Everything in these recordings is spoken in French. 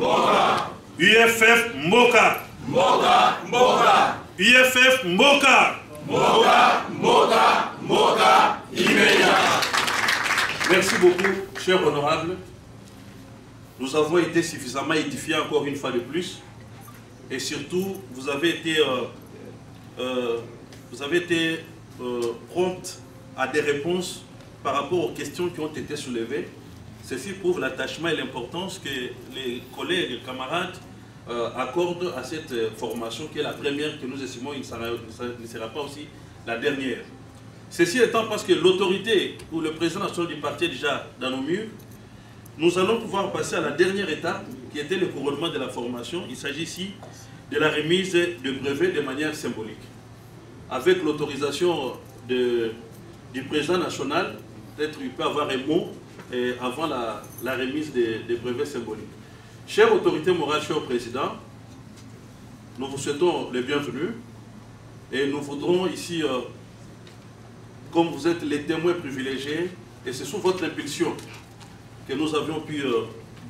Mboka. UFF Mboka. Mboka. Mboka. UFF Mboka. Mboka. Mboka. Mboka. Immédiat. Merci beaucoup, chers honorables. Nous avons été suffisamment édifiés encore une fois de plus. Et surtout, vous avez été promptes à des réponses par rapport aux questions qui ont été soulevées. Ceci prouve l'attachement et l'importance que les collègues et les camarades accordent à cette formation qui est la première que nous estimons, il ne sera pas aussi la dernière. Ceci étant parce que l'autorité ou le président national du parti est déjà dans nos murs, nous allons pouvoir passer à la dernière étape qui était le couronnement de la formation. Il s'agit ici de la remise de brevets de manière symbolique. Avec l'autorisation du président national, peut-être il peut avoir un mot avant la remise des brevets symboliques. Chère autorité morale, cher président, nous vous souhaitons le bienvenu et nous voudrons ici, comme vous êtes les témoins privilégiés, et c'est sous votre impulsion que nous avions pu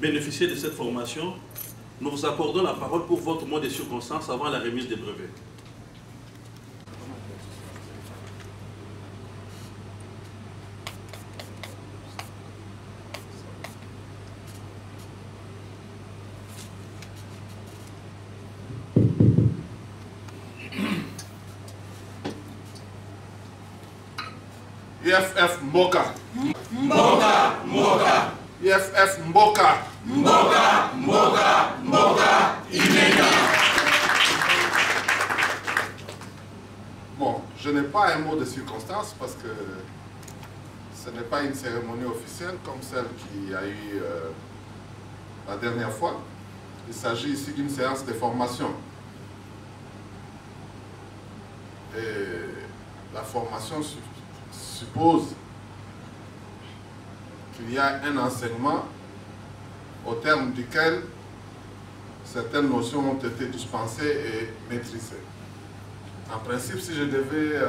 bénéficier de cette formation, nous vous accordons la parole pour votre mot de circonstance avant la remise des brevets. UFF Mboka. Mboka. Mboka. UFF Mboka. Mboka. Mboka. Mboka. Immédiat. Bon, je n'ai pas un mot de circonstance parce que ce n'est pas une cérémonie officielle comme celle qu'il y a eu la dernière fois. Il s'agit ici d'une séance de formation. Et la formation suppose qu'il y a un enseignement au terme duquel certaines notions ont été dispensées et maîtrisées. En principe, si je devais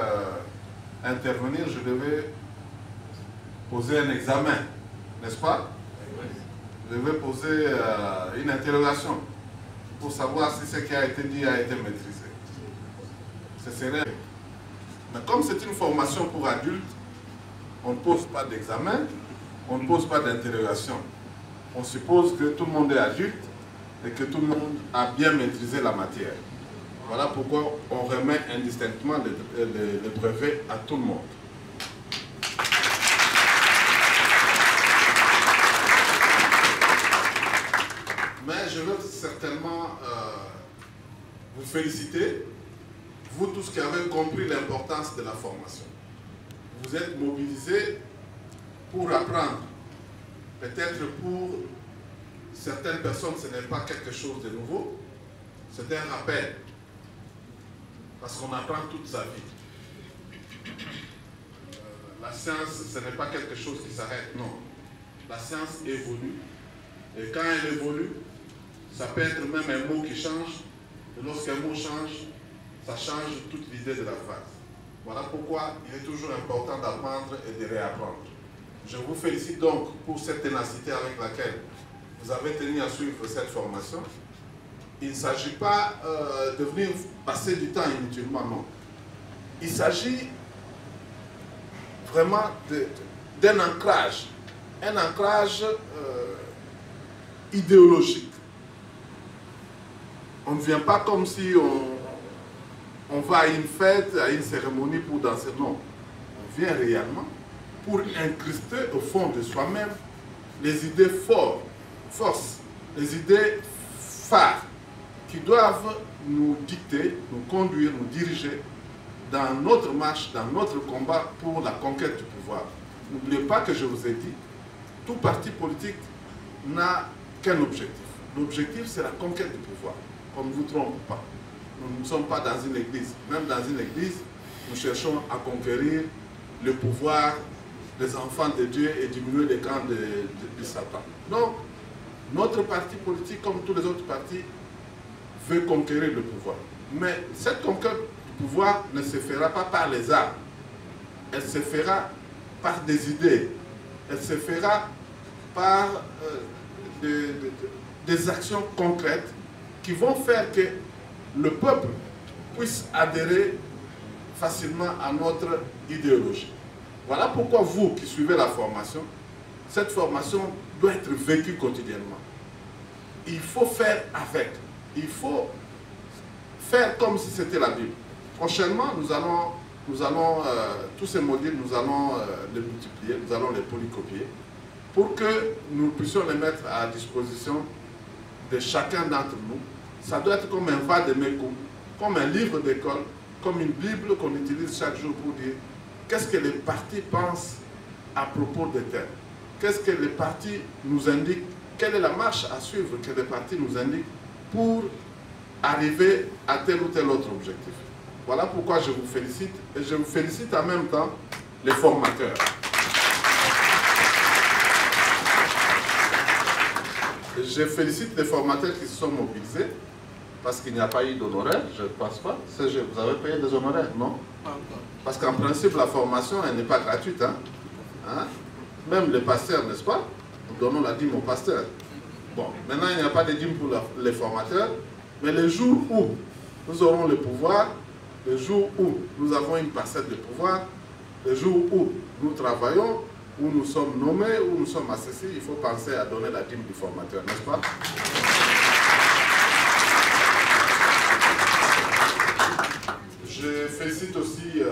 intervenir, je devais poser un examen, n'est-ce pas? Je devais poser une interrogation pour savoir si ce qui a été dit a été maîtrisé. Ce serait... Mais comme c'est une formation pour adultes, on ne pose pas d'examen, on ne pose pas d'interrogation. On suppose que tout le monde est adulte et que tout le monde a bien maîtrisé la matière. Voilà pourquoi on remet indistinctement les brevets à tout le monde. Mais je veux certainement vous féliciter, vous tous qui avez compris l'importance de la formation. Vous êtes mobilisés pour apprendre. Peut-être pour certaines personnes, ce n'est pas quelque chose de nouveau, c'est un rappel. Parce qu'on apprend toute sa vie. La science, ce n'est pas quelque chose qui s'arrête, non. La science évolue. Et quand elle évolue, ça peut être même un mot qui change. Et lorsqu'un mot change, ça change toute l'idée de la phrase. Voilà pourquoi il est toujours important d'apprendre et de réapprendre. Je vous félicite donc pour cette ténacité avec laquelle vous avez tenu à suivre cette formation. Il ne s'agit pas de venir passer du temps inutilement, non. Il s'agit vraiment d'un ancrage, un ancrage idéologique. On ne vient pas comme si on va à une fête, à une cérémonie pour danser, non. On vient réellement pour incruster au fond de soi-même les idées forces, les idées phares qui doivent nous dicter, nous conduire, nous diriger dans notre marche, dans notre combat pour la conquête du pouvoir. N'oubliez pas que je vous ai dit, tout parti politique n'a qu'un objectif. L'objectif, c'est la conquête du pouvoir. On ne vous trompe pas. Nous ne sommes pas dans une église. Même dans une église, nous cherchons à conquérir le pouvoir des enfants de Dieu et diminuer les camps de Satan. Donc, notre parti politique, comme tous les autres partis, veut conquérir le pouvoir. Mais cette conquête du pouvoir ne se fera pas par les armes. Elle se fera par des idées. Elle se fera par des actions concrètes qui vont faire que le peuple puisse adhérer facilement à notre idéologie. Voilà pourquoi vous qui suivez la formation, cette formation doit être vécue quotidiennement. Il faut faire avec. Il faut faire comme si c'était la Bible. Prochainement, nous allons tous ces modules, nous allons les multiplier, nous allons les polycopier pour que nous puissions les mettre à disposition de chacun d'entre nous. Ça doit être comme un vade-mecum, comme un livre d'école, comme une Bible qu'on utilise chaque jour pour dire qu'est-ce que les partis pensent à propos des thèmes. Qu'est-ce que les partis nous indiquent, quelle est la marche à suivre que les partis nous indiquent pour arriver à tel ou tel autre objectif. Voilà pourquoi je vous félicite, et je vous félicite en même temps les formateurs. Je félicite les formateurs qui se sont mobilisés, parce qu'il n'y a pas eu d'honoraires, je ne pense pas. Vous avez payé des honoraires, non? Parce qu'en principe, la formation, elle n'est pas gratuite. Hein? Même les pasteurs, n'est-ce pas? Nous donnons la dîme aux pasteurs. Bon, maintenant, il n'y a pas de dîme pour les formateurs, mais le jour où nous aurons le pouvoir, le jour où nous avons une parcelle de pouvoir, le jour où nous travaillons, où nous sommes nommés, où nous sommes associés, il faut penser à donner la dîme du formateur, n'est-ce pas? Je félicite aussi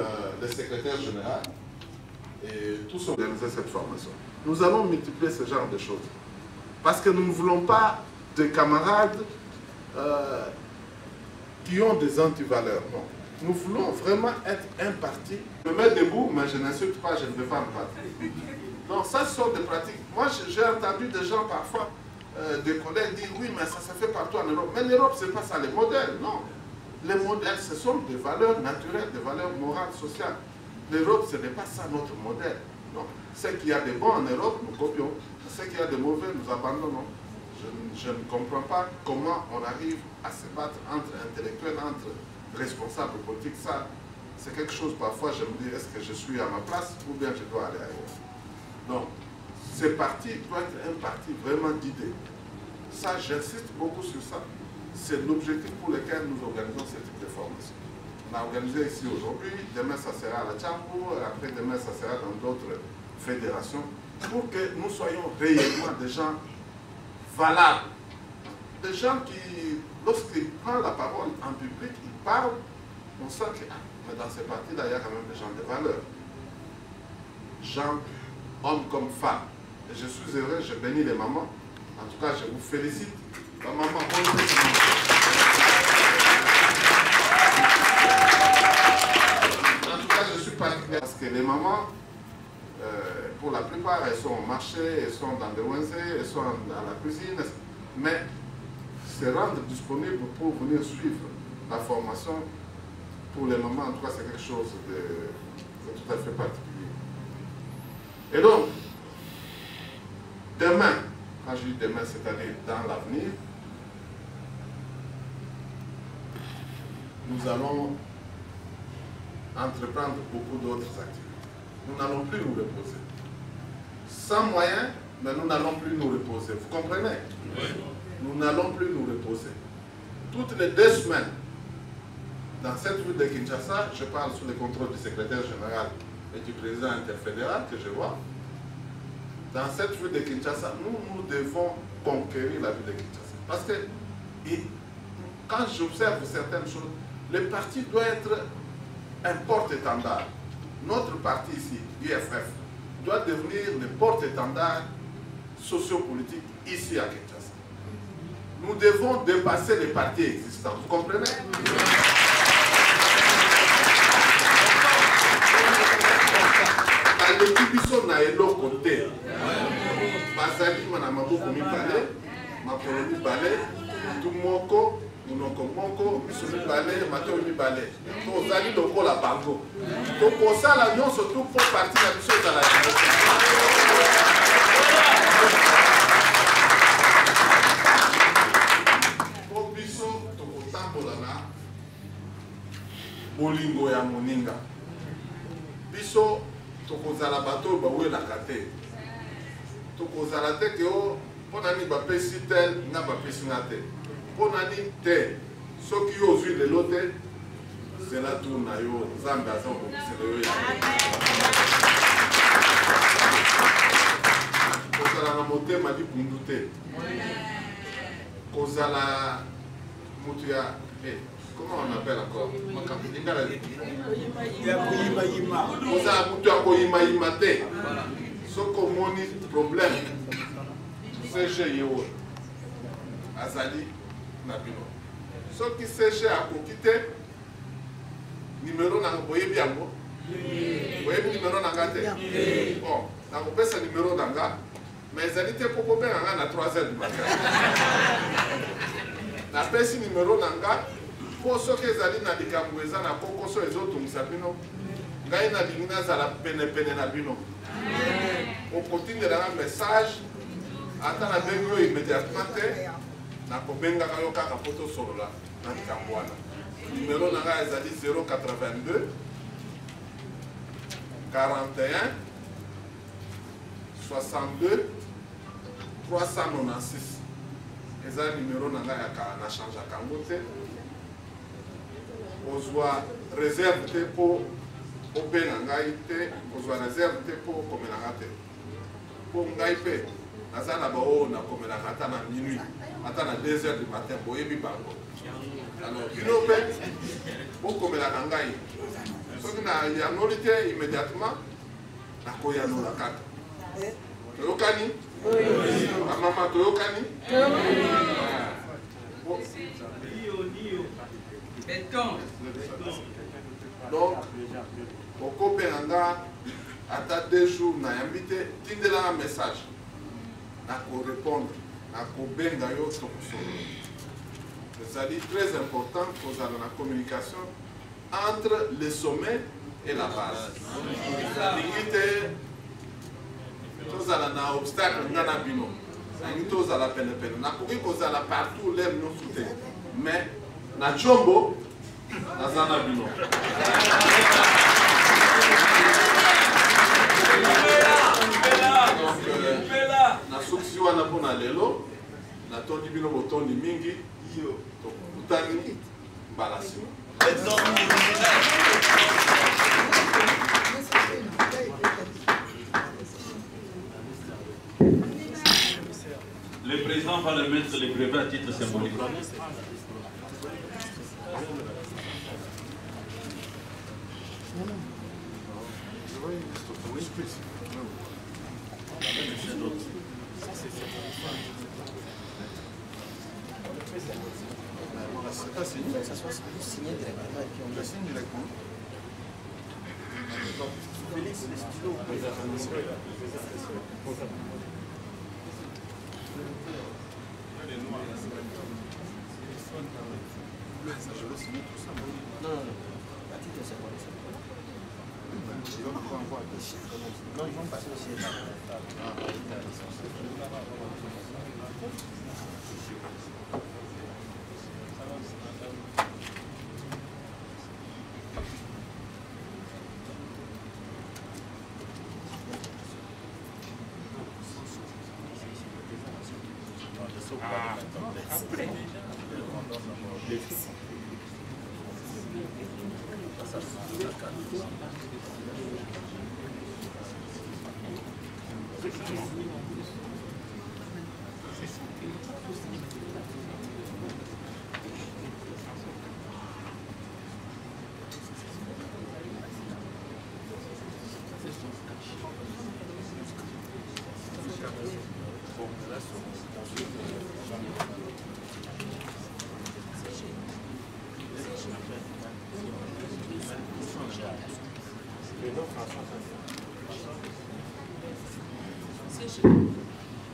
le secrétaire général et tous ceux qui ont organisé cette formation. Nous allons multiplier ce genre de choses. Parce que nous ne voulons pas des camarades qui ont des antivaleurs. Non. Nous voulons vraiment être un parti. Je me mets debout, mais je n'insulte pas, je ne vais pas me battre. Donc ça, ce sont des pratiques. Moi, j'ai entendu des gens parfois, des collègues dire oui, mais ça se fait partout en Europe. Mais l'Europe, ce n'est pas ça, les modèles, non. Les modèles, ce sont des valeurs naturelles, des valeurs morales, sociales. L'Europe, ce n'est pas ça notre modèle. Non. Ce qu'il y a de bon en Europe, nous copions. Ce qu'il y a de mauvais, nous abandonnons. Je ne comprends pas comment on arrive à se battre entre intellectuels, entre responsables politiques. Ça, c'est quelque chose, parfois, je me dis, est-ce que je suis à ma place ou bien je dois aller ailleurs? Donc, ce parti doit être un parti vraiment d'idées. Ça, j'insiste beaucoup sur ça. C'est l'objectif pour lequel nous organisons ce type de formation. On a organisé ici aujourd'hui, demain ça sera à la Tchambour, après demain ça sera dans d'autres fédérations, pour que nous soyons réellement des gens valables. Des gens qui, lorsqu'ils prennent la parole en public, ils parlent, on sent que mais dans ces partis-là, il y a quand même des gens de valeur. Gens, hommes comme femmes. Et je suis heureux, je bénis les mamans. En tout cas, je vous félicite. La maman, en tout cas, je suis particulier parce que les mamans, pour la plupart, elles sont au marché, elles sont dans des ONG, elles sont dans la cuisine, mais se rendre disponible pour venir suivre la formation, pour les mamans, en tout cas, c'est quelque chose de tout à fait particulier. Et donc, demain, quand je dis demain, c'est-à-dire dans l'avenir, nous allons entreprendre beaucoup d'autres activités. Nous n'allons plus nous reposer. Sans moyens, mais nous n'allons plus nous reposer. Vous comprenez? Oui. Nous n'allons plus nous reposer. Toutes les 2 semaines, dans cette ville de Kinshasa, je parle sous le contrôle du secrétaire général et du président interfédéral que je vois. Dans cette ville de Kinshasa, nous devons conquérir la ville de Kinshasa. Parce que quand j'observe certaines choses, le parti doit être un porte-étendard. Notre parti ici, l'IFF, doit devenir le porte-étendard sociopolitique ici à Kinshasa. Nous devons dépasser les partis existants. Vous comprenez? L'équipe na elo côté. Bazali mana maboko mibale, makolo mibale, tumoko, munoko moko, biso mibale, mateo mibale. Tozali lokola bango. Tokosala nyonso tout pour partie na biso za la po biso tokotambola na bolingo ya moninga. Biso tokozala bato bawelaka te. Tokozala te ke Ponani bapesi tel, na bapesi na te. Ponani te, soki yo ozwi lelo te, c'est la tour na yo, Nzambe aza kobikisela yo ya. Kozala na motema lipundu te. Kozala mutu ya, comment on appelle encore? Kozala mutu ya koyima te. Soko moni problème. CG yo azali na bino. Soki CG akoki te, numéro na boyebi yango. Boyebi numéro na nga te. Bon, nakopesa numéro na nga, mais ezali te poko benga nga na 3h du matin. Napesi numéro na nga, po soki ezali na likambo eza na kokoso ezotungisa bino, ngai nalingi nazala pene na bino. Okotindela na message, ata na bengi yo immédiatement te, nakobengaka yo kaka po tosolola na likambo wana. Numéro na nga ezali 082 41 62 396. Eza numéro na nga na change kango te. Ozwa réserve te po obenga ngai te, ozwa réserve te po komelanga te. Po ngai pe naza na bao na komelanga ata na minuit, ata na 2h du matin boyebi bango. Alors bino pe po komelanga ngai. Soki na yanoli te immédiatement nakoyanola kaka. Toyokani? Mama toyokani? Donc, au Benanga, à 2 jours, na yambite, tindela un message. Nako répondre, nako benga yo tokosolo. C'est-à-dire très important pour la communication entre le sommet et la base. Limite, tozala na obstacle ngana bino. Limite tozala pene. Nakoki kozala partout l'aime nous soutient. Mais na chombo nazana bino. Na soksi wana pona lelo na tondi bino botondi mingi tokutani balasi. Le président va le mettre les brevets à titre symbolique. Non, ils vont passer aussi.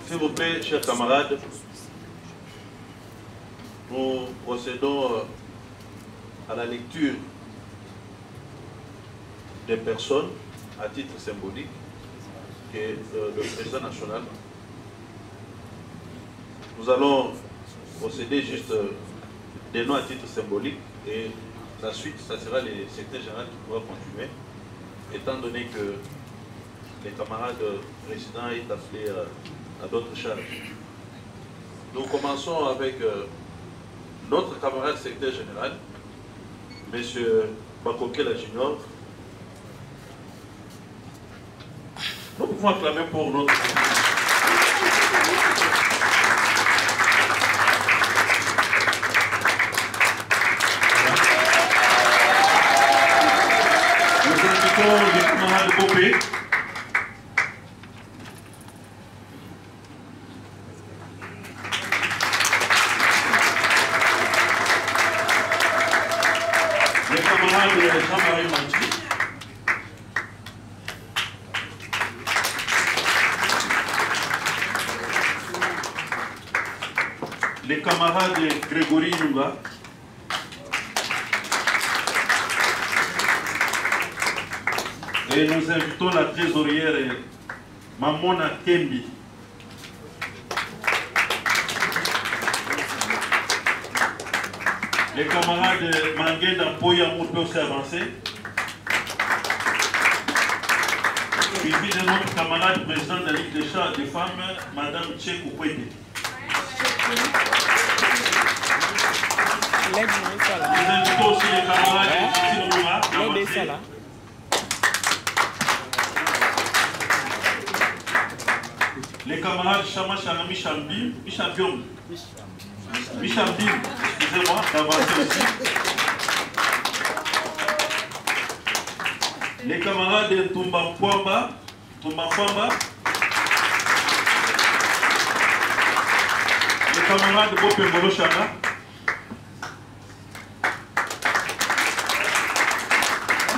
S'il vous plaît, chers camarades, nous procédons à la lecture des personnes à titre symbolique que le président national. Nous allons procéder juste des noms à titre symbolique et la suite, ça sera le secrétaire général qui pourra continuer, étant donné que les camarades présidents est appelé à d'autres charges. Nous commençons avec notre camarade secrétaire général, M. Bakokela Junior. Nous pouvons acclamer pour notre... Nous invitons les camarades Bopé. Les camarades Jean-Marie Manti. Les camarades Grégory Lunga. Et nous invitons la trésorière Mamona Kembi. Les camarades Manguenda Poya Mouto s'est avancé. Suivi de notre camarade président de la Ligue des femmes, Madame Tchekou Kwete. Nous invitons aussi les camarades Tinoura. Les camarades Chama Chana Michambim, excusez-moi, d'avancer aussi. Les camarades de Tumba Kwamba, les camarades de Bopembolo Chana,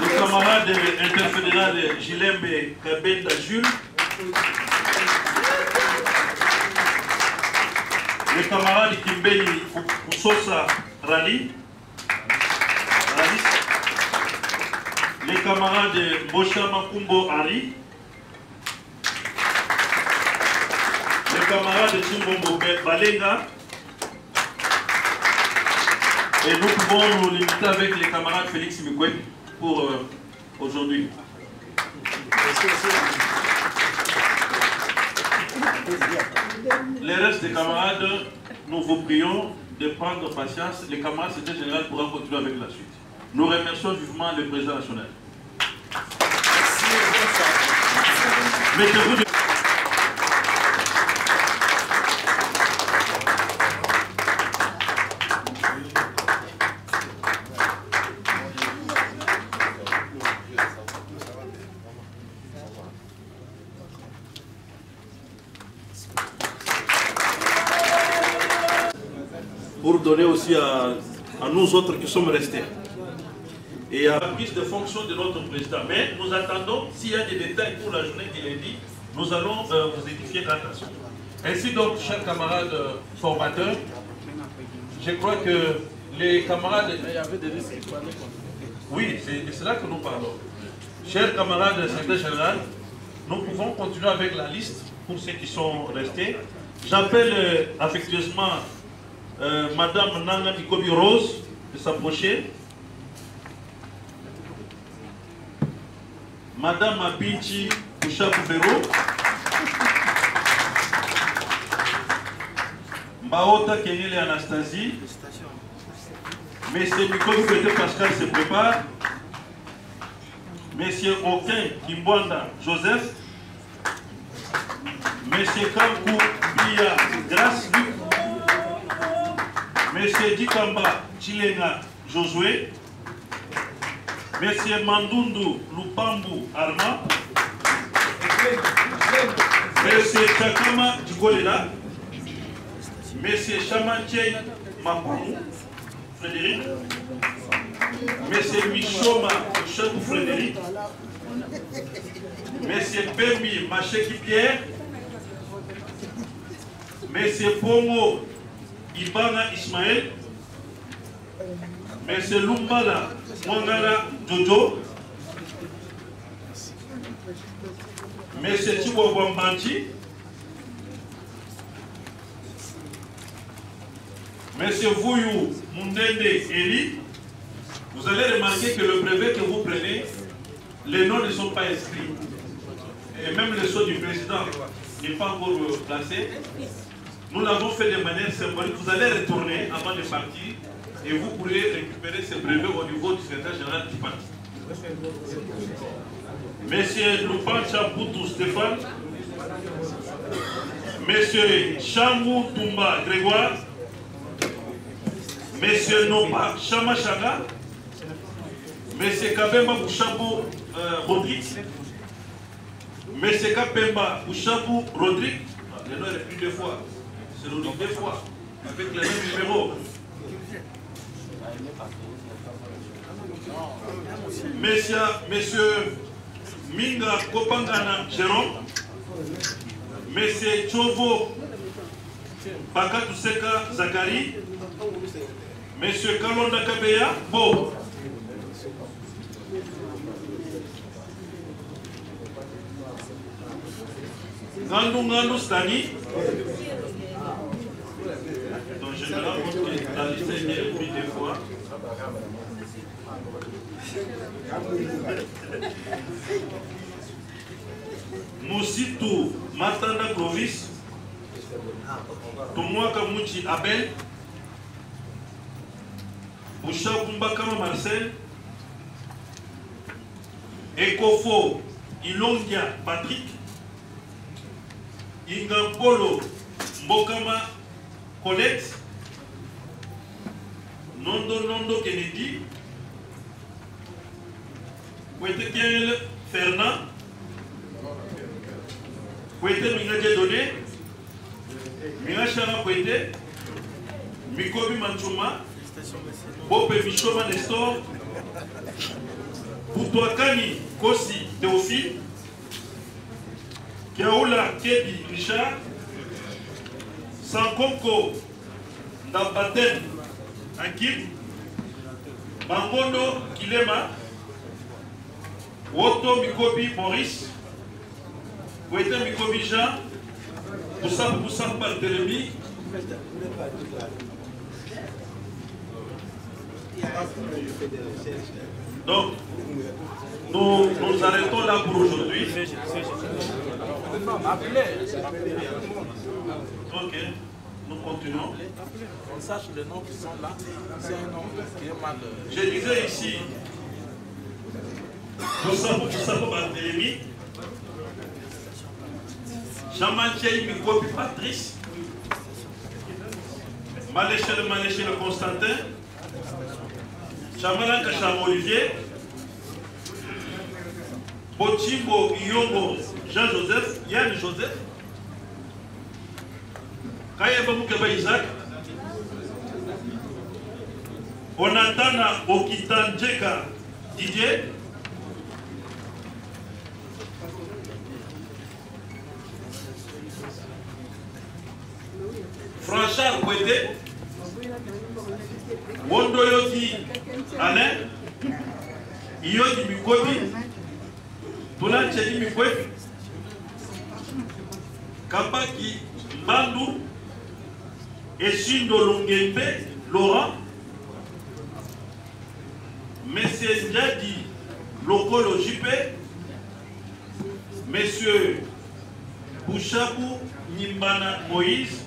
les camarades interfédérales Gilembe Kabenda Jules, les camarades Kimbeni Koussosa Rali, les camarades Bosha Makumbo Ari, les camarades Chimbombo Balenga, et nous pouvons nous limiter avec les camarades Félix Mikwek pour aujourd'hui. Les restes des camarades, nous vous prions de prendre patience. Les camarades secrétaire général pourront continuer avec la suite. Nous remercions vivement le président national. Mettez-vous de... pour donner aussi à nous autres qui sommes restés. Et à la prise de fonction de notre président. Mais nous attendons, s'il y a des détails pour la journée qu'il est dit, nous allons vous édifier quant à ça. Ainsi donc, chers camarades formateurs, je crois que les camarades... Il y avait des risques. Oui, c'est là que nous parlons. Chers camarades secrétaire général, nous pouvons continuer avec la liste pour ceux qui sont restés. J'appelle affectueusement Madame Nanga Mikobi Rose de s'approcher. Madame Abinchi Kouchakoubero. Mbaota Kenyele Anastasie. Monsieur Mikobi Fete Pascal se prépare. Monsieur Okin Kimbwanda Joseph. Monsieur Kankou Bia Grace Luc. Monsieur Dikamba Chilenga Josué. Monsieur Mandundu Lupambu Arma. Monsieur Chakama Dikolela. Monsieur Chamanche Mapamu Frédéric. Monsieur Michoma Chebou Frédéric. Monsieur Bemi Macheki Pierre. Monsieur Pongo Ibana Ismaël. Monsieur Lumbala Mwangala Jojo. Monsieur Chihuahua Mbanchi. Monsieur Vouyou Mundende Eli. Vous allez remarquer que le brevet que vous prenez, les noms ne sont pas inscrits. Et même le sceau du président n'est pas encore placé. Nous l'avons fait de manière symbolique. Vous allez retourner avant de partir et vous pourrez récupérer ces brevets au niveau du secrétaire général du parti. Monsieur Lupancha Boutou Stéphane, Monsieur Chambou Toumba Grégoire, Monsieur Nomba Chama Chaga, Monsieur Kabemba Bouchabou Rodrigue, Monsieur Kapemba Bouchabou Rodrigue, le nom est plus deux fois, c'est le nom deux fois, avec le même numéro. Monsieur Minga Kopangana Jérôme, Monsieur Chovo Bakatuseka Zakari, Monsieur Kalonda Kabeya Bo, Ngandou Stani, donc je me rends compte que la liste est écrite deux fois. Moussitou Matanda Clovis, Toumouaka Mouchi Abel, Boucha Kumbakama Marcel, Ekofo Ilongia Patrick, Ingapolo Mbokama Colette, Nondo Kennedy, Ouetekiel Fernand, Ouete Mingadje Donné, Mingachara Ouete, Mikobi Manchouma, Bope Michoma Nestor, Boutouakani Kosi Théophile, Kiaoula Kebi Richard, Sankonko Ndabaten Akim, Mangondo Kilema, Woto Mikobi Maurice, Ouete Mikobi Jean, Boussam Barthélémy, donc nous arrêtons là pour aujourd'hui. Ok, nous continuons. On sache les noms qui sont là. C'est un nom qui est mal. Je disais ici, Boussam Barthélémy, Jean-Mathieu Mikobi Patrice, Maléchel Constantin, Chamalan Kacham Olivier, Bochimbo Iyongo Jean-Joseph, Yann Joseph, Kayeba Moukeba Isaac, Onatana Okitanjeka Didier, Franchard Ouete, Wondoyoti Alain, Iyoti Mikobi, Toulancheli Mikobi, Kapaki Bandou, Eshindo Longembe Laurent, Monsieur Ndiadi Lokolo Jipé, Monsieur Bouchabou Nimbana Moïse,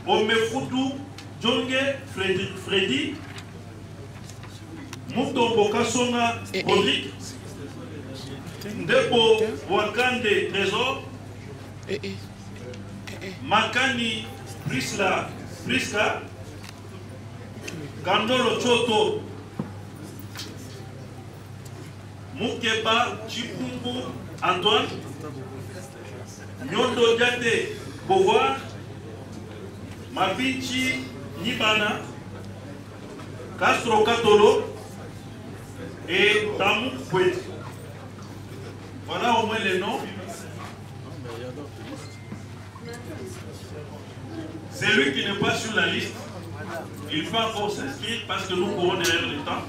Omefutu Djonge Freddy, Moutombo Kassonga Rodrigue, Ndebo Wakande Trésor, Makani Priska, Kandolo Choto, Mukeba Chipumbu Antoine, Nyondo Diate Beauvoir, Mabichi Nibana, Castro Katolo et Tamou Fouet. Voilà au moins les noms. Celui qui n'est pas sur la liste, il faut encore s'inscrire parce que nous courons derrière le temps.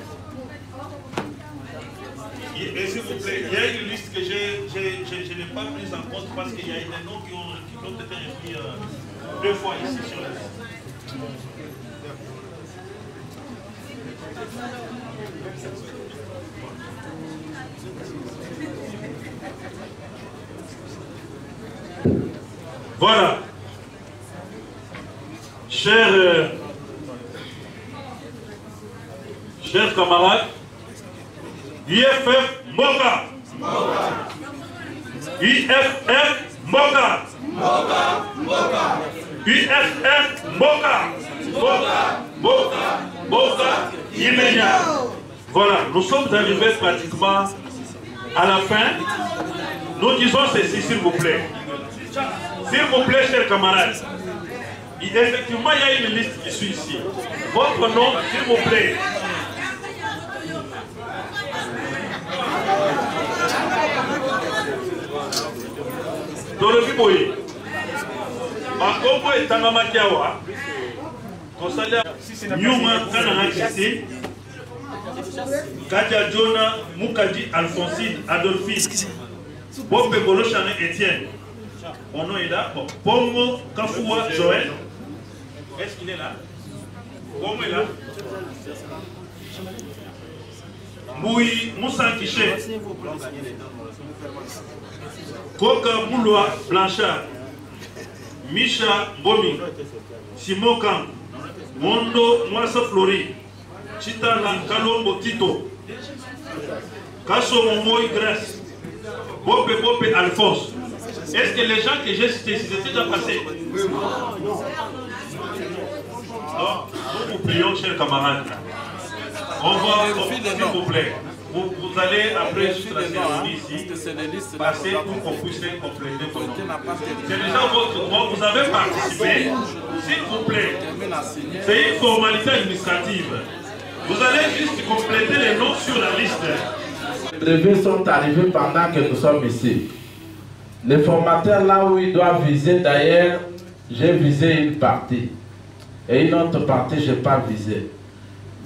Et s'il vous plaît, il y a une liste que je n'ai pas prise en compte parce qu'il y a des noms qui ont été repris deux fois ici sur la liste. Voilà. Chers camarades, IFF Moka. IFF Moka. IFF Moka. Moka. Immédiat. Voilà, nous sommes arrivés pratiquement à la fin. Nous disons ceci, s'il vous plaît. S'il vous plaît, chers camarades. Effectivement, il y a une liste qui suit ici. Votre nom, s'il vous plaît. Dorobi Boye. Makombo et Tangamakiawa. Konsalia Nyuma Kanana Kiti. Kadia Jona Mukadi Alphonsine Adolphine. Bope Bolo Chane Etienne. Mon nom est là. Pongo Kafoua Joël. Est-ce qu'il est là? Pongo est là. Moui Moussa Kiché. Koka Mouloa Blanchard. Misha Bomi. Simon Kam. Mondo Mwasa Flori. Chita Lankalombo Tito. Kasso Momoy Grèce. Bope Alphonse. Est-ce que les gens que j'ai cités, c'était déjà passé? Non. Nous vous prions, chers camarades. On va, s'il vous plaît. Vous allez, après juste la cérémonie ici, passer pour qu'on puisse compléter ton nom. C'est déjà votre droit, vous avez participé. S'il vous plaît, c'est une formalité administrative. Vous allez juste compléter les noms sur la liste. Les brevets sont arrivés pendant que nous sommes ici. Les formateurs, là où ils doivent viser, d'ailleurs, j'ai visé une partie. Et une autre partie, je n'ai pas visé.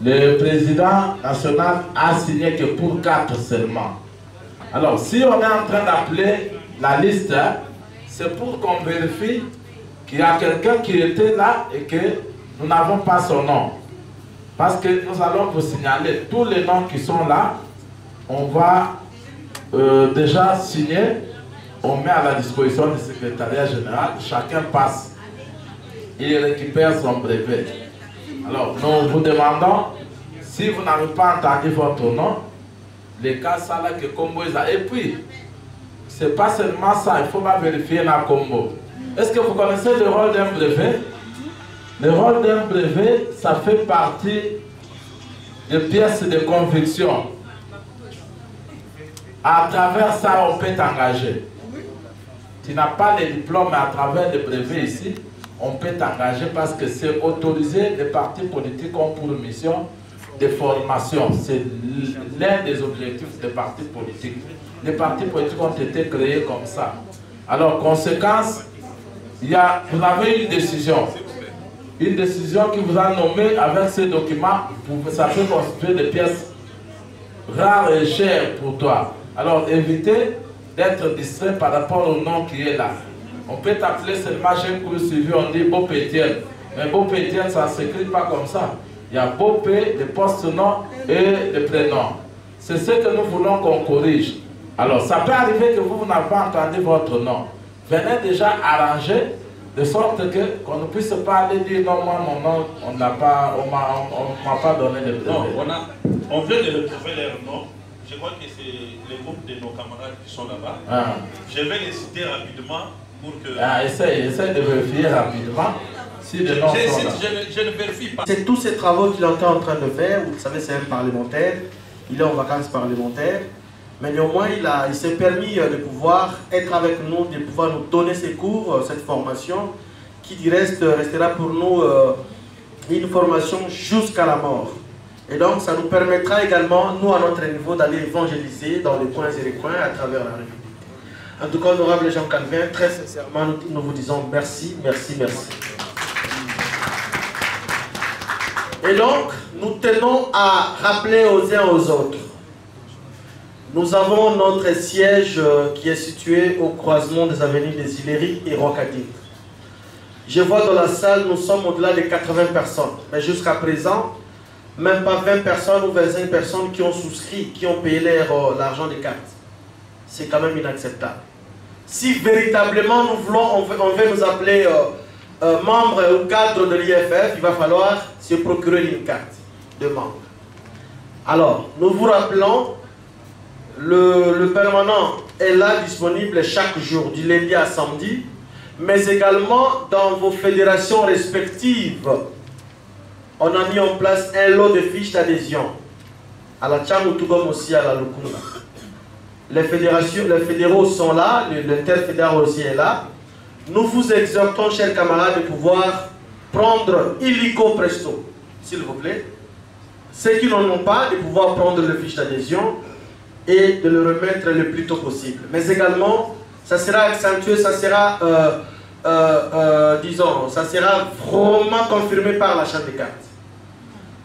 Le président national a signé que pour 4 seulement. Alors, si on est en train d'appeler la liste, c'est pour qu'on vérifie qu'il y a quelqu'un qui était là et que nous n'avons pas son nom. Parce que nous allons vous signaler tous les noms qui sont là. On va déjà signer. On met à la disposition du secrétariat général, chacun passe, il récupère son brevet. Alors, nous vous demandons, si vous n'avez pas entendu votre nom, les cas ça là que Combo est là. Et puis, c'est pas seulement ça, il faut pas vérifier la Combo. Est-ce que vous connaissez le rôle d'un brevet? Le rôle d'un brevet, ça fait partie des pièces de conviction. À travers ça, on peut t'engager. Tu n'as pas de diplôme, mais à travers le brevet ici, on peut t'engager parce que c'est autorisé. Les partis politiques ont pour mission de formation. C'est l'un des objectifs des partis politiques. Les partis politiques ont été créés comme ça. Alors, conséquence, vous avez une décision. Une décision qui vous a nommé avec ces documents, ça peut constituer des pièces rares et chères pour toi. Alors, évitez d'être distrait par rapport au nom qui est là. On peut t'appeler seulement, j'ai un cours suivi, on dit Bope Etienne. Mais Bope Etienne, ça ne s'écrit pas comme ça. Il y a Bope, le post-nom et le prénom. C'est ce que nous voulons qu'on corrige. Alors, ça peut arriver que vous n'avez pas entendu votre nom. Venez déjà arranger de sorte qu'on ne puisse pas aller dire non, moi, mon nom, on ne m'a pas donné le brevet. Non, on vient de retrouver leur nom. Je crois que c'est le groupe de nos camarades qui sont là-bas. Ah. Je vais les citer rapidement pour que... Essaye de vérifier rapidement si les noms sont là. Je ne vérifie pas. C'est tous ces travaux qu'il est en train de faire. Vous savez, c'est un parlementaire. Il est en vacances parlementaires. Mais néanmoins, il s'est permis de pouvoir être avec nous, de pouvoir nous donner ses cours, cette formation, qui du reste restera pour nous une formation jusqu'à la mort. Et donc, ça nous permettra également, nous, à notre niveau, d'aller évangéliser dans les coins et les coins à travers la République. En tout cas, honorable Jean Calvin, très sincèrement, nous vous disons merci, merci, merci. Et donc, nous tenons à rappeler aux uns aux autres. Nous avons notre siège qui est situé au croisement des avenues des Ileries et Rocadie. Je vois dans la salle, nous sommes au-delà de 80 personnes. Mais jusqu'à présent, même pas 20 personnes ou 25 personnes qui ont souscrit, qui ont payé l'argent des cartes. C'est quand même inacceptable. Si véritablement nous voulons, on veut nous appeler membre ou cadre de l'IFF, il va falloir se procurer une carte de membre. Alors, nous vous rappelons, le permanent est là disponible chaque jour, du lundi à samedi, mais également dans vos fédérations respectives. On a mis en place un lot de fiches d'adhésion à la Tchangoutou comme aussi à la Lukunda. Les fédéraux sont là, l'interfédéral aussi est là. Nous vous exhortons, chers camarades, de pouvoir prendre illico presto, s'il vous plaît. Ceux qui n'en ont pas, de pouvoir prendre le fiche d'adhésion et de le remettre le plus tôt possible. Mais également, ça sera accentué, ça sera, disons, ça sera vraiment confirmé par l'achat des cartes.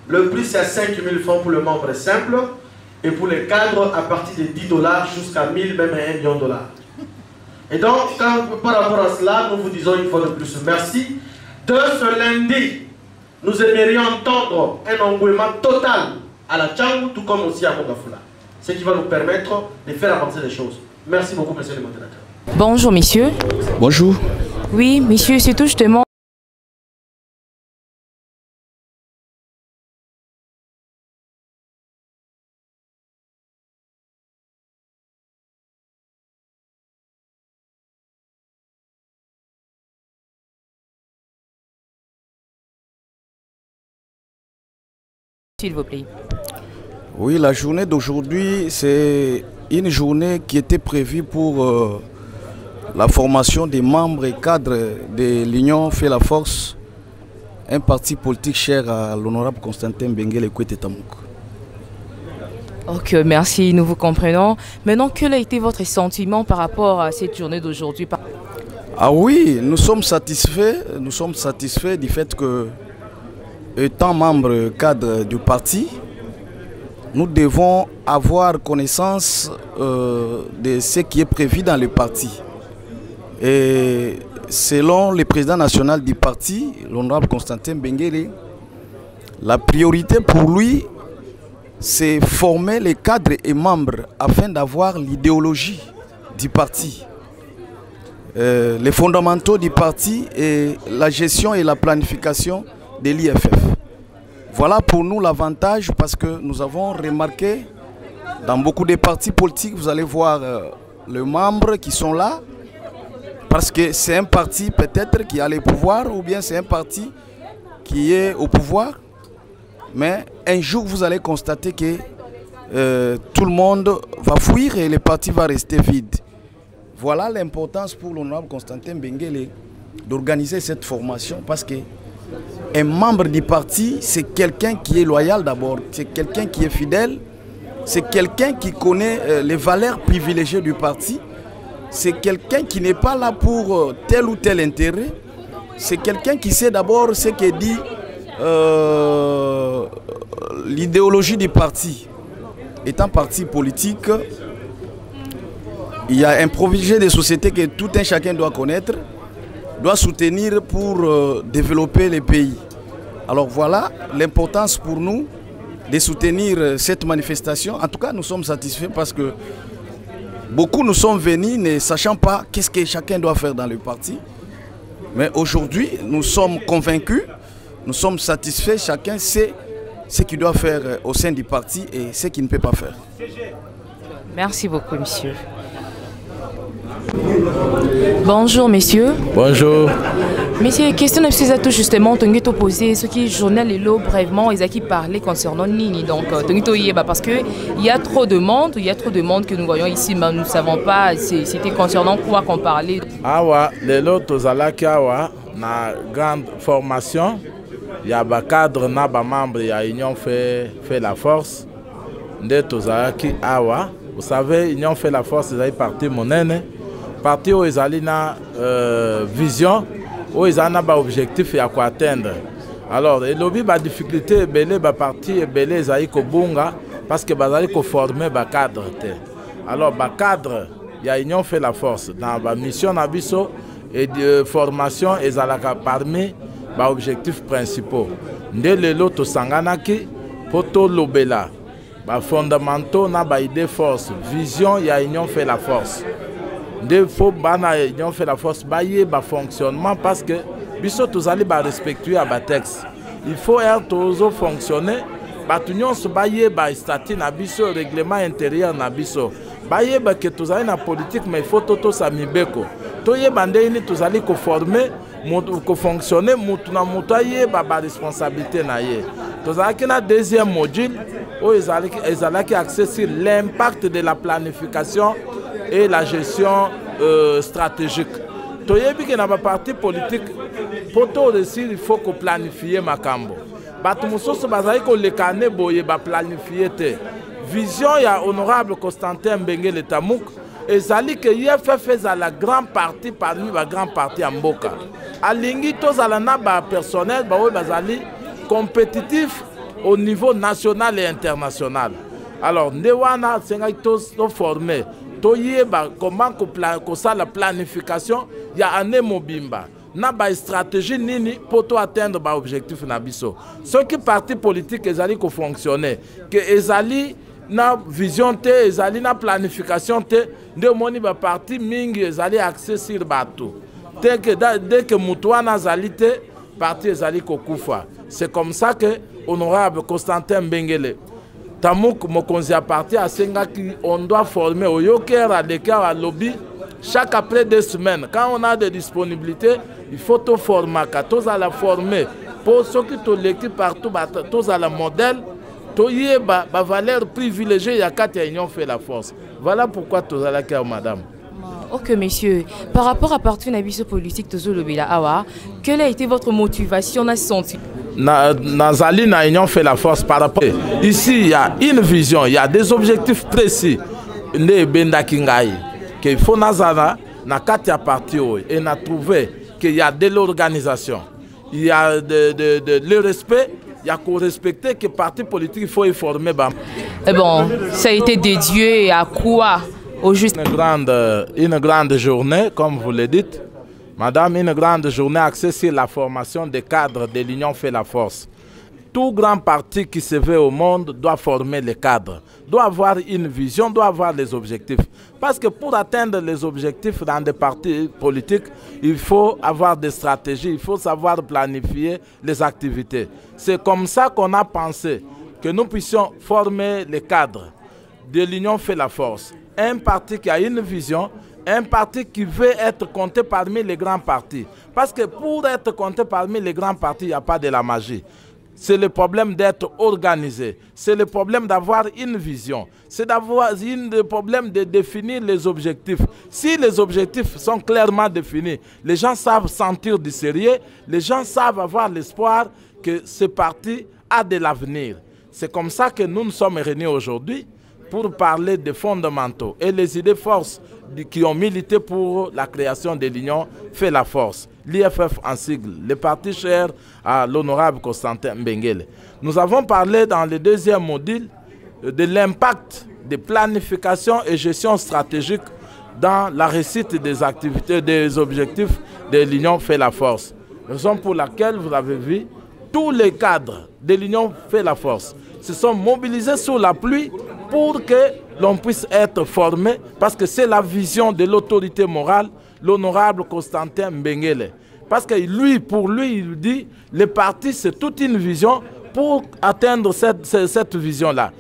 Le prix, c'est à 5 000 francs pour le membre simple et pour les cadres à partir de 10 $, jusqu'à 1000, même à 1 million $. Et donc, par rapport à cela, nous vous disons une fois de plus merci. De ce lundi, nous aimerions entendre un engouement total à la Tchangou, tout comme aussi à Mongafula. Ce qui va nous permettre de faire avancer les choses. Merci beaucoup, monsieur le modérateur. Bonjour, messieurs. Bonjour. Oui, monsieur, c'est tout justement. S'il vous plaît. Oui, la journée d'aujourd'hui, c'est une journée qui était prévue pour la formation des membres et cadres de l'Union Fait la Force, un parti politique cher à l'honorable Constantin Benguele Kwete Tamouk. Ok, merci, nous vous comprenons. Maintenant, quel a été votre sentiment par rapport à cette journée d'aujourd'hui? Ah oui, nous sommes satisfaits du fait que, étant membre cadre du parti, nous devons avoir connaissance de ce qui est prévu dans le parti. Et selon le président national du parti, l'honorable Constantin Benguele, la priorité pour lui, c'est former les cadres et membres afin d'avoir l'idéologie du parti, les fondamentaux du parti et la gestion et la planification de l'IFF. Voilà pour nous l'avantage, parce que nous avons remarqué dans beaucoup de partis politiques, vous allez voir les membres qui sont là, parce que c'est un parti peut-être qui a le pouvoir, ou bien c'est un parti qui est au pouvoir, mais un jour vous allez constater que tout le monde va fuir et le parti va rester vide. Voilà l'importance pour l'honorable Constantin Benguele d'organiser cette formation, parce que un membre du parti, c'est quelqu'un qui est loyal d'abord, c'est quelqu'un qui est fidèle, c'est quelqu'un qui connaît les valeurs privilégiées du parti, c'est quelqu'un qui n'est pas là pour tel ou tel intérêt, c'est quelqu'un qui sait d'abord ce que dit l'idéologie du parti. Étant parti politique, il y a un projet de société que tout un chacun doit connaître, doit soutenir pour développer les pays. Alors voilà l'importance pour nous de soutenir cette manifestation. En tout cas, nous sommes satisfaits parce que beaucoup nous sommes venus ne sachant pas qu'est-ce que chacun doit faire dans le parti. Mais aujourd'hui, nous sommes convaincus, nous sommes satisfaits, chacun sait ce qu'il doit faire au sein du parti et ce qu'il ne peut pas faire. Merci beaucoup, monsieur. Bonjour, messieurs. Bonjour. Messieurs, question de ces atouts justement, tu as posé ce qui est journal et l'eau brièvement, ils ont qui parlaient concernant Nini. Donc, parce qu'il y a trop de monde, que nous voyons ici, mais nous ne savons pas c'était concernant quoi qu'on parlait. Awa, les lots awa, na grande formation, il y a des cadres, na ba membres, il y a Union fait la force. Nde tozalaki awa, vous savez, Union fait la force, ils ont parti monene. Parti où ils allaient na vision, où ils ont un objectif à atteindre. Alors, il y a des difficultés, les partis ils allaient kobunga parce que ils allaient former des cadres. Alors, les cadres, il y a Union fait la force. Dans la mission Nabiso et de formation, ils allaient parmi les objectifs principaux. Dès le lot to sanganaki, poto lobela, les fondamentaux na ba idée force, vision, il y a Union fait la force. Il faut que l'Union fait la force, bailler le fonctionnement parce que biso tous allez respecter le texte. Il faut être fonctionner. L'Union se bailler le statut na biso, règlement intérieur na biso. Bailler que tous allez na politique, mais il faut tout ça mibeko. Toye bandé tous allez former, fonctionner, mutuna mutaye ba responsabilité na ye. Tous allez na deuxième module où ils allaient axer sur l'impact de la planification et la gestion stratégique. Toyebi que na ba parti politique pour tout réussir il faut qu'on planifie makambo. Batu musoso bazali ko lekane boye ba planifier te. Vision ya honorable Constantin Mbengele Tamouk ezali que IFF a la grande partie parmi la grande partie en Mboka. Alingi tozala na ba personnel ba oyo bazali compétitif au niveau national et international. Alors ndewana senga tos formé toyeba comment ko ça la planification ya ane mobimba na ba stratégie nini pour atteindre ba objectif na biso. Ce qui parti politique ezali ko fonctionner que ezali na vision te ezali na planification te nde moni ba parti mingi ezali axé sur bato dès que mutuana ezali te parti ezali ko kufa. C'est comme ça que honorable Constantin Mbengele Tamouk mokonzi a parti à Senga qui on doit former au Yoker à Dekar à lobby chaque après 2 semaines. Quand on a des disponibilités, il faut tout former, tous à la former pour ceux qui ont l'équipe partout, tous à la modèle, tous y ba valeur privilégiée, il y a 4 unions fait la force. Voilà pourquoi tous à la carte, madame. Ok, monsieur. Par rapport à partir de la politique de Zolobila Awa, quelle a été votre motivation à ce sens? Nazali na union fait la force par rapport. Ici, il y a une vision, il y a des objectifs précis. Ne benda kingai qu'il faut nazana na katia parti et na trouvé qu'il y a de l'organisation, il y a le respect, il y a qu'on respecter que parti politique il faut informer. Et bon, ça a été dédié à quoi au juste? Une grande journée, comme vous le dites. Madame, une grande journée axée sur la formation des cadres de l'Union fait la force. Tout grand parti qui se veut au monde doit former les cadres, doit avoir une vision, doit avoir les objectifs. Parce que pour atteindre les objectifs dans des partis politiques, il faut avoir des stratégies, il faut savoir planifier les activités. C'est comme ça qu'on a pensé que nous puissions former les cadres de l'Union fait la force. Un parti qui a une vision, un parti qui veut être compté parmi les grands partis. Parce que pour être compté parmi les grands partis, il n'y a pas de la magie. C'est le problème d'être organisé. C'est le problème d'avoir une vision. C'est d'avoir le problème de définir les objectifs. Si les objectifs sont clairement définis, les gens savent sentir du sérieux, les gens savent avoir l'espoir que ce parti a de l'avenir. C'est comme ça que nous nous sommes réunis aujourd'hui pour parler des fondamentaux et les idées forces qui ont milité pour la création de l'Union fait la force. L'IFF en sigle, le parti cher à l'honorable Constantin Mbengele. Nous avons parlé dans le deuxième module de l'impact de planification et gestion stratégique dans la réussite des activités, des objectifs de l'Union fait la force. Raison pour laquelle vous avez vu, tous les cadres de l'Union fait la force se sont mobilisés sous la pluie pour que l'on puisse être formé, parce que c'est la vision de l'autorité morale, l'honorable Constantin Mbengele. Parce que lui, pour lui, il dit, le parti, c'est toute une vision pour atteindre cette vision-là.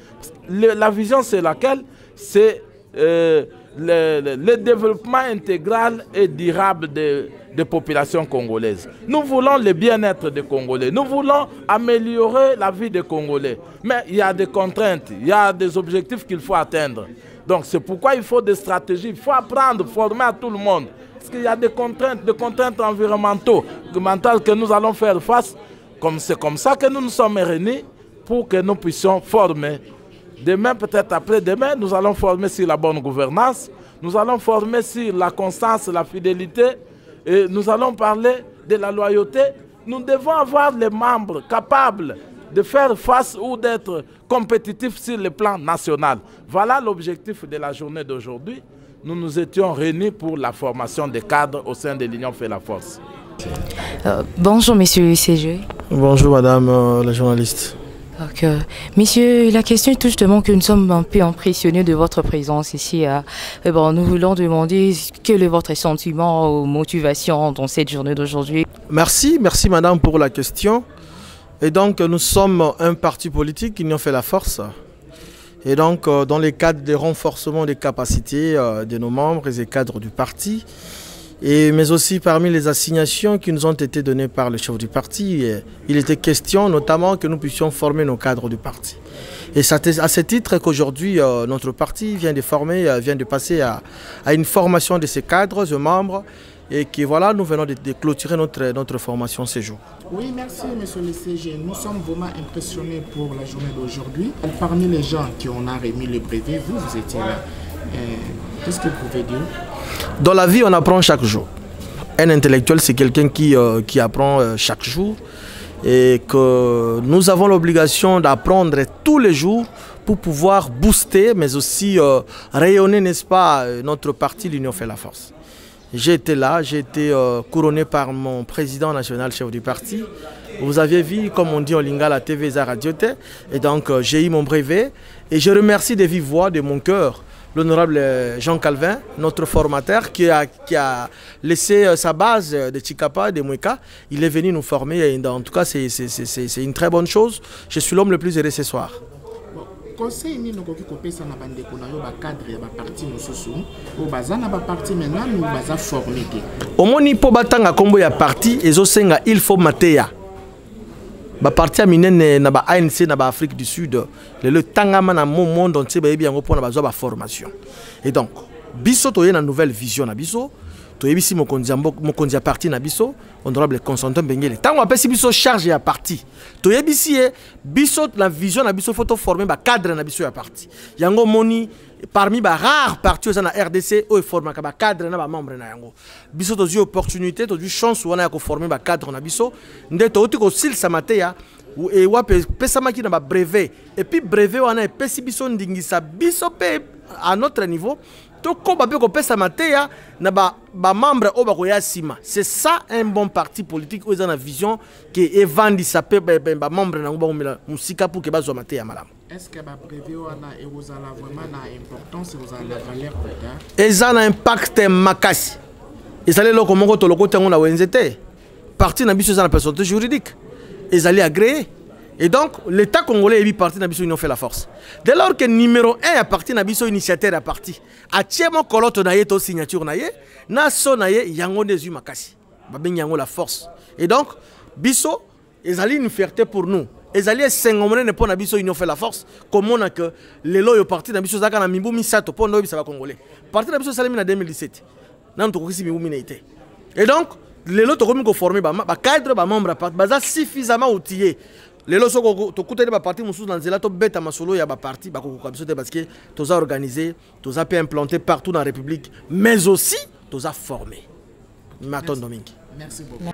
La vision, c'est laquelle? C'est le développement intégral et durable des populations congolaises. Nous voulons le bien-être des Congolais. Nous voulons améliorer la vie des Congolais. Mais il y a des contraintes, il y a des objectifs qu'il faut atteindre. Donc c'est pourquoi il faut des stratégies, il faut apprendre, former à tout le monde. Parce qu'il y a des contraintes environnementales que nous allons faire face. C'est comme ça que nous nous sommes réunis pour que nous puissions former. Demain, peut-être après-demain, nous allons former sur la bonne gouvernance, nous allons former sur la constance, la fidélité, et nous allons parler de la loyauté. Nous devons avoir les membres capables de faire face ou d'être compétitifs sur le plan national. Voilà l'objectif de la journée d'aujourd'hui. Nous nous étions réunis pour la formation des cadres au sein de l'Union fait la force. Bonjour, monsieur le CG. Bonjour, madame la journaliste. Donc, messieurs, la question est tout justement que nous sommes un peu impressionnés de votre présence ici. Bon, nous voulons demander quel est votre sentiment ou motivation dans cette journée d'aujourd'hui. Merci madame pour la question. Et donc nous sommes un parti politique qui nous a fait la force. Et donc dans le cadre des renforcements des capacités de nos membres et des cadres du parti, mais aussi parmi les assignations qui nous ont été données par le chef du parti, il était question notamment que nous puissions former nos cadres du parti. Et c'est à ce titre qu'aujourd'hui notre parti vient de passer à une formation de ces cadres, de membres, et que voilà, nous venons de clôturer notre formation ces jours. Oui, merci monsieur le CG. Nous sommes vraiment impressionnés pour la journée d'aujourd'hui. Parmi les gens qui ont remis le brevet, vous étiez là. Qu'est-ce que vous pouvez dire? Dans la vie, on apprend chaque jour. Un intellectuel, c'est quelqu'un qui apprend chaque jour et que nous avons l'obligation d'apprendre tous les jours pour pouvoir booster, mais aussi rayonner, n'est-ce pas, notre parti, l'Union fait la force. J'ai été là, j'ai été couronné par mon président national, chef du parti. Vous aviez vu, comme on dit en lingala, la TV et Radio T. Et donc, j'ai eu mon brevet. Et je remercie de vive voix, de mon cœur, l'honorable Jean Calvin, notre formateur, qui a laissé sa base de Chikapa, de Mweka. Il est venu nous former. Et en tout cas, c'est une très bonne chose. Je suis l'homme le plus heureux ce soir. Conseil ni nokoki kopesa na bandeko na yo ba cadre ya ba parti mosusu o baza na ba parti maintenant nous baza formé ke omoni po batanga kombo ya parti ezosenga il faut mateya ba parti minene na ba ANC na ba Afrique du Sud le tangama na monde entier ba yebi yango pona bazwa ba formation. Et donc biso toye na nouvelle vision na biso toyebisi mokonzi ya parti na biso honorable Constantin Bengele tango apesi biso charge ya parti toyebisi biso la vision na biso faut former ba cadre na biso ya parti yango moni parmi ba rare parti na RDC o former ka ba cadre na ba membre na yango biso tozi opportunité tozi chance wana ya ko former ba cadre na biso nde to uti ko silsa mateya et wape pesa maki na ba brevet et puis brevet wana epesi biso ndingisa biso pe à notre niveau. C'est ça un bon parti politique où ils ont une vision qui est vendue sa membre pour que bazo maté malam. Est-ce que ba brevet wana et vous avez vraiment na importance et vous avez la valeur peut-être? Ils ont un impact makasi. Ils allaient loko moko to loko tango na wenzete. Parti na biso za na personnalité juridique. Ils allaient agréer. Et donc, l'État congolais est parti na biso union fait la force. Dès lors que numéro 1 est parti na biso initiateur est parti. A tiemo koloto na ye to signature na ye, na so na ye yango desu makasi. Ba ben yango la force. Et donc, biso ezali une fierté pour nous. Ezali sengomone ne pona biso union fait la force. Comme on a que les loyo parti na biso zaka na mimbu misato po ndo bisa ba congolais. Parti na biso salimi na 2017. Nan to kokisi mimbu minaité. Et donc, les loyo to komi ko former ba cadre ba membre parti baza suffisamment outillé. Les lois sont les partis dans zela to beta masolo ya ba parti ba ko parce que tous a organisé, tous a pu implanter partout dans la République, mais aussi tous a formé. Maton Domingue. Merci beaucoup.